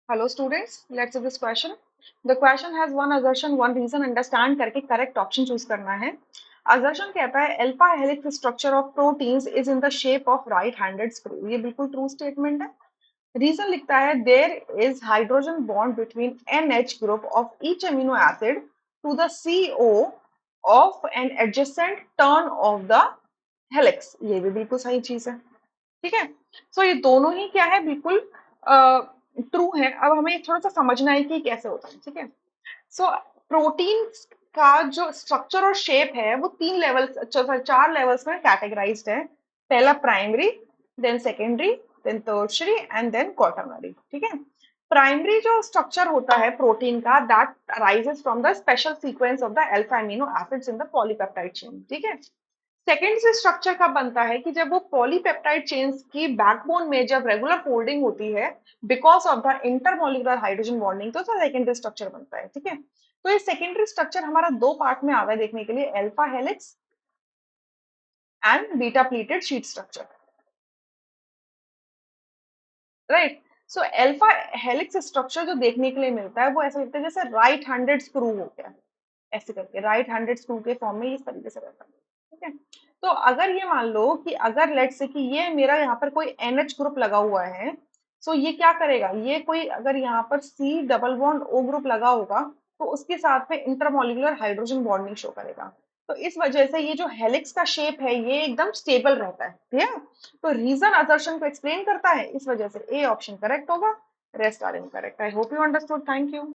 Hello students, let's see this question. The question has one assertion, one reason, understand करके correct option choose करना है. Assertion कहता है alpha helix structure of proteins is in the shape of right-handed screw. ये बिल्कुल true statement है. Reason लिखता है there is hydrogen bond between NH group of each amino acid to the CO of an adjacent turn of the helix. ये भी बिल्कुल सही चीज है. ठीक है. सो ये दोनों ही क्या है, बिल्कुल ट्रू है. अब हमें थोड़ा सा समझना है कि कैसे होता है. ठीक है. सो प्रोटीन का जो स्ट्रक्चर और शेप है वो तीन लेवल, चार लेवल्स में कैटेगराइज्ड है. पहला primary, then secondary, then tertiary and then quaternary. ठीक है. प्राइमरी जो स्ट्रक्चर होता है प्रोटीन का, that arises from the special sequence of the alpha amino acids in the polypeptide chain. ठीक है. सेकेंड से स्ट्रक्चर कब बनता है कि जब वो पॉलीपेप्टाइड चेन्स की बैकबोन में जब रेगुलर फोल्डिंग होती है because of the intermolecular hydrogen bonding, तो सेकेंडरी स्ट्रक्चर बनता है. ठीक है. तो ये सेकेंडरी स्ट्रक्चर हमारा दो पार्ट में आवा है देखने के लिए, alpha helix and beta pleated sheet structure. Right. So alpha helix structure जो देखने के लिए मिलता है वो ऐसा लगता है जैसे राइट हैंडेड स्क्रू हो गया, ऐसे करके राइट हैंडेड स्क्रू के फॉर्म में इस तरीके से रहता है. ठीक है. तो अगर ये मान लो कि अगर लेट से कि ये मेरा यहाँ पर कोई NH ग्रुप लगा हुआ है, सो ये क्या करेगा, ये कोई अगर यहाँ पर C double bond O group लगा होगा तो उसके साथ में इंटरमोलिकुलर हाइड्रोजन बॉन्डिंग शो करेगा. तो इस वजह से ये जो हेलिक्स का शेप है ये एकदम स्टेबल रहता है. क्लियर. तो रीजन असर्शन को एक्सप्लेन करता है, इस वजह से ए ऑप्शन करेक्ट होगा, rest are incorrect. I hope you understood. Thank you.